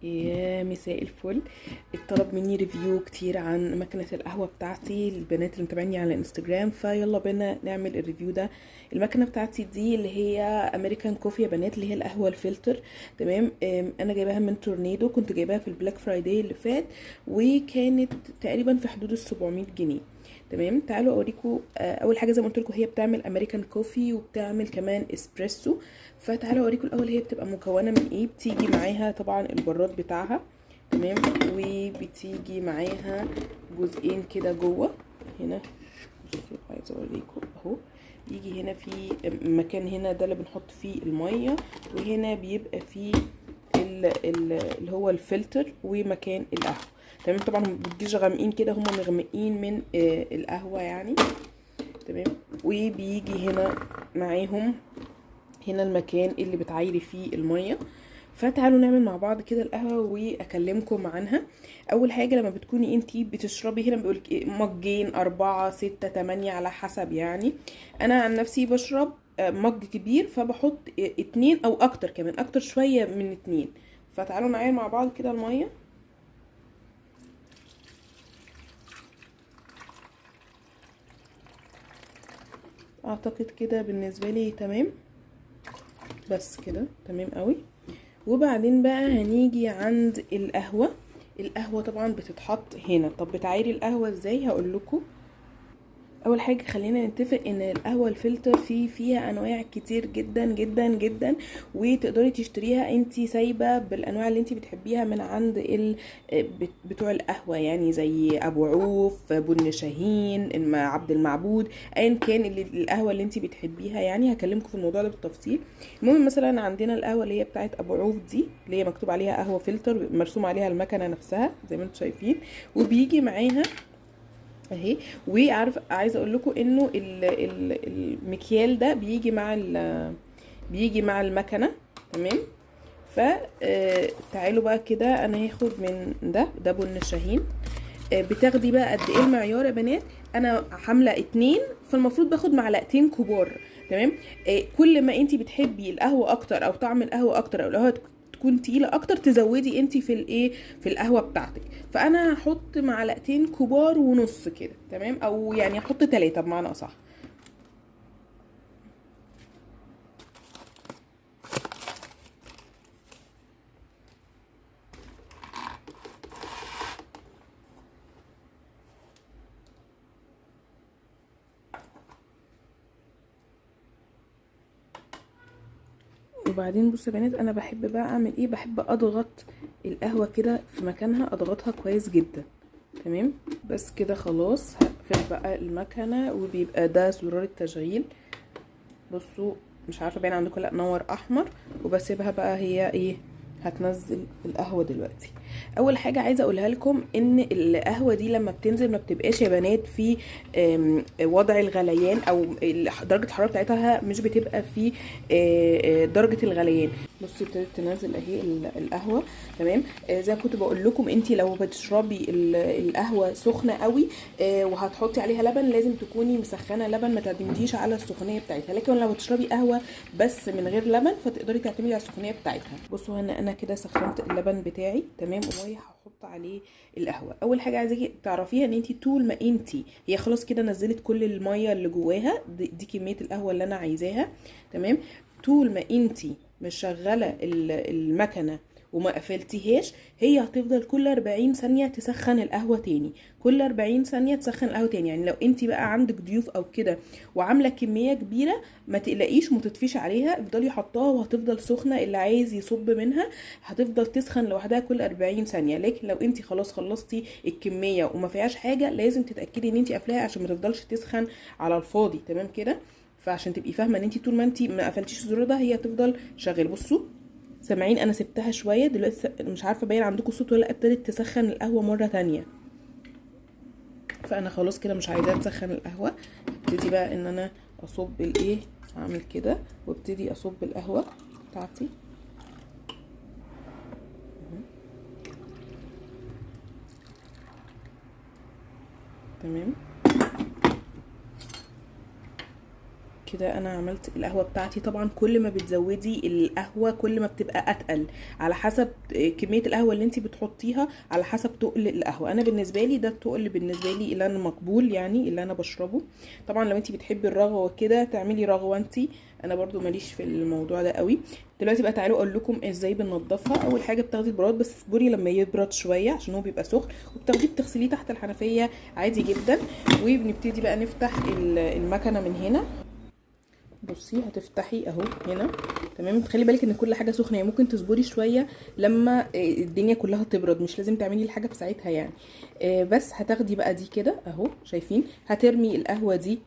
يا مساء الفل. اتطلب مني ريفيو كتير عن مكنة القهوة بتاعتي، البنات اللي متابعيني على انستجرام، فيلا بينا نعمل الريفيو ده. المكنة بتاعتي دي اللي هي امريكان كوفي يا بنات، اللي هي القهوة الفلتر. تمام. انا جايباها من تورنيدو، كنت جايباها في البلاك فرايداي اللي فات، وكانت تقريبا في حدود ال700 جنيه. تمام. تعالوا اوريكم. اول حاجه زي ما قلت لكم هي بتعمل امريكان كوفي وبتعمل كمان اسبريسو. فتعالوا اوريكم الاول هي بتبقى مكونه من ايه. بتيجي معاها طبعا البراد بتاعها. تمام. وبتيجي معاها جزئين كده جوه هنا. بصوا عايزه اوريكم اهو. يجي هنا في مكان، هنا ده اللي بنحط فيه الميه، وهنا بيبقى فيه اللي هو الفلتر ومكان القهوه. تمام. طبعا ما بتجيش غامقين كده، هم مغمقين من القهوه يعني. تمام. وبيجي هنا معاهم هنا المكان اللي بتعايري فيه الميه. فتعالوا نعمل مع بعض كده القهوه واكلمكم عنها. اول حاجه لما بتكوني انتي بتشربي، هنا بيقولك مجين 4 6 8 على حسب يعني. انا عن نفسي بشرب مج كبير، فبحط 2 او اكتر، كمان اكتر شويه من 2. فتعالوا نعاير مع بعض كده الميه. اعتقد كده بالنسبه لي تمام، بس كده تمام قوي. وبعدين بقى هنيجي عند القهوه. القهوه طبعا بتتحط هنا. طب بتعايري القهوه ازاي؟ هقول لكم. اول حاجه خلينا نتفق ان القهوه الفلتر فيها انواع كتير جدا جدا جدا، وتقدري تشتريها انتي سايبه بالانواع اللي انتي بتحبيها من عند بتوع القهوه، يعني زي ابو عوف، بن شاهين، عبد المعبود، ايا كان اللي القهوه اللي انتي بتحبيها يعني. هكلمكم في الموضوع ده بالتفصيل. المهم مثلا عندنا القهوه اللي هي بتاعت ابو عوف دي، اللي هي مكتوب عليها قهوه فلتر، مرسوم عليها المكنه نفسها زي ما انتم شايفين، وبيجي معاها اهي. عايزه اقول لكم انه المكيال ده بيجي مع المكنه. تمام. ف تعالوا بقى كده، انا هاخد من ده بن الشاهين. بتاخدي بقى قد ايه المعيار يا بنات؟ انا حامله 2، فالمفروض باخد معلقتين كبار. تمام. كل ما انتي بتحبي القهوه اكتر او طعم القهوه اكتر او القهوه تكون تقيله اكتر، تزودي انتي في الايه، في القهوه بتاعتك. فانا هحط معلقتين كبار ونص كده. تمام. او يعني هحط 3 بمعنى اصح. وبعدين بصوا يا بنات، انا بحب بقى اعمل ايه، بحب اضغط القهوه كده في مكانها، اضغطها كويس جدا. تمام. بس كده خلاص، هقفل بقى المكنه، وبيبقى ده زرار التشغيل. بصوا، مش عارفه باين عندكم لا، نور احمر. وبسيبها بقى هي ايه، هتنزل القهوه دلوقتي. اول حاجه عايزه اقولها لكم ان القهوه دي لما بتنزل ما بتبقاش يا بنات في وضع الغليان، او درجه الحراره بتاعتها مش بتبقى في درجه الغليان. بصي ابتدت تنزل اهي القهوه. تمام. زي ما كنت بقول لكم، انتي لو بتشربي القهوه سخنه قوي وهتحطي عليها لبن، لازم تكوني مسخنه لبن، ما تعتمديش على السخونيه بتاعتها. لكن لو بتشربي قهوه بس من غير لبن، فتقدري تعتمدي على السخونيه بتاعتها. بصوا انا كده سخنت اللبن بتاعي. تمام. وهحط عليه القهوه. اول حاجه عايزاكي تعرفيها ان انتي طول ما انتي، هي خلاص كده نزلت كل الميه اللي جواها، دي كميه القهوه اللي انا عايزاها. تمام. طول ما انتي مشغله المكنه وما قفلتيهاش، هي هتفضل كل 40 ثانيه تسخن القهوه تاني، كل 40 ثانيه تسخن القهوه تاني. يعني لو انت بقى عندك ضيوف او كده وعامله كميه كبيره، ما تقلقيش، ما تطفيش عليها، افضلي حطاها وهتفضل سخنه. اللي عايز يصب منها هتفضل تسخن لوحدها كل 40 ثانيه. لكن لو انت خلاص خلصتي الكميه وما فيهاش حاجه، لازم تتاكدي ان انت قافلاها عشان ما تفضلش تسخن على الفاضي. تمام كده. فعشان تبقي فاهمه ان انت طول ما انت ما قفلتيش الزرار ده، هي هتفضل شغال. بصوا سامعين، انا سبتها شويه دلوقتي، مش عارفه باين عندكم صوت ولا، ابتدت تسخن القهوه مره تانية. فانا خلاص كده مش عايزاها تسخن القهوه. ابتدي بقى ان انا اصب الايه، اعمل كده وابتدي اصب القهوه بتاعتي. تمام كده انا عملت القهوه بتاعتي. طبعا كل ما بتزودي القهوه كل ما بتبقى اتقل، على حسب كميه القهوه اللي انت بتحطيها، على حسب تقل القهوه. انا بالنسبه لي ده التقل بالنسبه لي اللي انا مقبول، يعني اللي انا بشربه. طبعا لو انت بتحبي الرغوه كده تعملي رغوه انت، انا برضو ماليش في الموضوع ده قوي. دلوقتي بقى تعالوا اقول لكم ازاي بننضفها. اول حاجه بتاخدي البراد، بس اصبري لما يبرد شويه عشان هو بيبقى سخن، وبتاخديه بتغسليه تحت الحنفيه عادي جدا. وبنبتدي بقى نفتح المكنه من هنا. بصي هتفتحي اهو هنا، تمام. تخلي بالك ان كل حاجه سخنه، يعني ممكن تصبري شويه لما الدنيا كلها تبرد، مش لازم تعملي الحاجه في ساعتها يعني. بس هتاخدي بقى دي كده اهو، شايفين؟ هترمي القهوه دي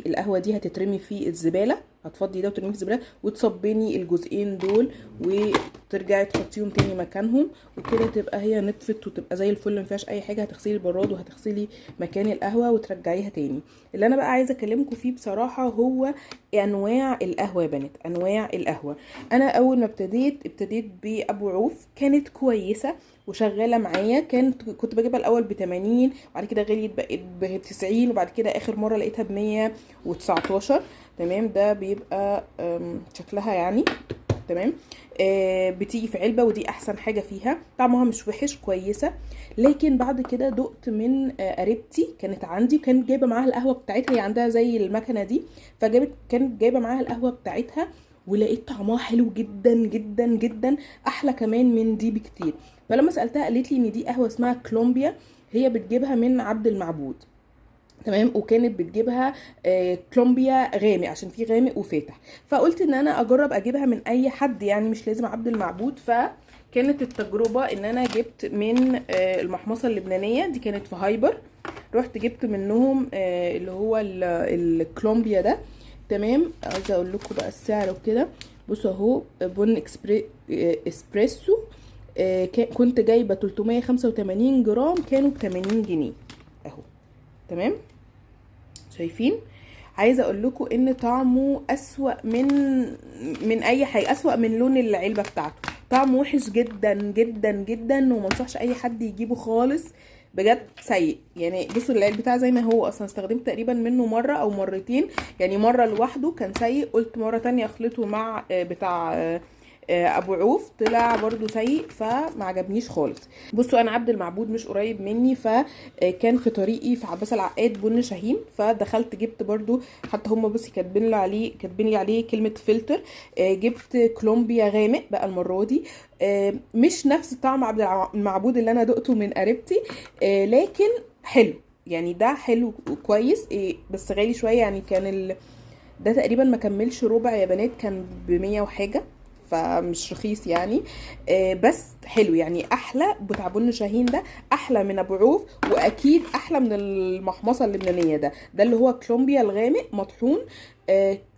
القهوه دي هتترمي في الزباله، هتفضي ده وترميه في الزباله، وتصبني الجزئين دول وترجعي تحطيهم تاني مكانهم، وكده تبقى هي نطفت وتبقى زي الفل، ما فيهاش اي حاجه. هتغسلي البراد وهتغسلي مكان القهوه وترجعيها تاني. اللي انا بقى عايزه اكلمكم فيه بصراحه هو انواع القهوه يا بنات، انواع القهوه. انا اول ما ابتديت بابو عوف، كانت كويسه وشغاله معايا. كنت بجيبها الاول ب80، وبعد كده غليت بقت ب90، وبعد كده اخر مره لقيتها ب119. تمام، ده بيبقى شكلها يعني تمام. بتيجي في علبه، ودي احسن حاجه فيها. طعمها مش وحش، كويسه. لكن بعد كده دقت من قريبتي، كانت عندي، كانت جايبه معاها القهوه بتاعتها، هي عندها زي المكنه دي، كانت جايبه معاها القهوه بتاعتها، ولقيت طعمها حلو جدا جدا جدا، احلى كمان من دي بكتير. فلما سالتها قالت لي ان دي قهوه اسمها كولومبيا، هي بتجيبها من عبد المعبود. تمام، وكانت بتجيبها كولومبيا غامق، عشان في غامق وفاتح. فقلت ان انا اجرب اجيبها من اي حد، يعني مش لازم عبد المعبود. فكانت التجربه ان انا جبت من المحمصه اللبنانيه دي، كانت في هايبر. رحت جبت منهم اللي هو الكولومبيا ده. تمام، عايزه اقول لكم بقى السعر وكده. بصوا اهو، بن اسبريسو، كنت جايبه 385 جرام، كانوا ب 80 جنيه اهو. تمام، شايفين؟ عايزه اقول لكم ان طعمه اسوأ من اي حاجه، اسوأ من لون العلبه بتاعته. طعمه وحش جدا جدا جدا، وما انصحش اي حد يجيبه خالص، بجد سيء. يعني بصوا العلبه بتاعه زي ما هو، اصلا استخدمت تقريبا منه مره او مرتين. يعني مره لوحده كان سيء، قلت مره تانية اخلطه مع بتاع ابو عوف، طلع برضو سيء، فما عجبنيش خالص. بصوا انا عبد المعبود مش قريب مني، فكان في طريقي في عباس العقاد بن شاهين، فدخلت جبت برضو، حتى هم بصي كاتبين لي عليه كلمه فلتر. جبت كولومبيا غامق بقى المره دي. مش نفس طعم عبد المعبود اللي انا دقته من قريبتي، لكن حلو يعني، ده حلو كويس. بس غالي شويه يعني، ده تقريبا ما كملش ربع يا بنات، كان ب100 وحاجه، فمش رخيص يعني. بس حلو يعني، احلى بتاع بن شاهين ده، احلى من ابو عوف، واكيد احلى من المحمصه اللبنانيه. ده اللي هو كولومبيا الغامق مطحون.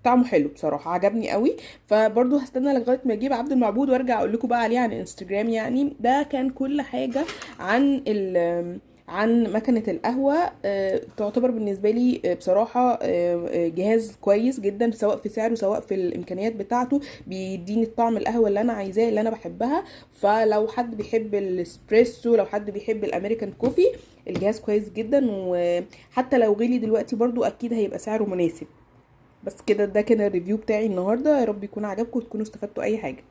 طعمه حلو بصراحه، عجبني قوي. فبرضو هستنى لغايه ما اجيب عبد المعبود وارجع اقول لكم بقى عليه عن انستجرام. يعني ده كان كل حاجه عن مكنة القهوة. تعتبر بالنسبة لي بصراحة جهاز كويس جدا، سواء في سعره سواء في الامكانيات بتاعته. بيديني الطعم القهوة اللي انا عايزاه، اللي انا بحبها. فلو حد بيحب الاسبريسو، لو حد بيحب الامريكان كوفي، الجهاز كويس جدا. وحتى لو غلي دلوقتي برضو اكيد هيبقى سعره مناسب. بس كده، ده كان الريفيو بتاعي النهاردة. يا رب يكون عجبكم وتكونوا استفدتوا اي حاجة.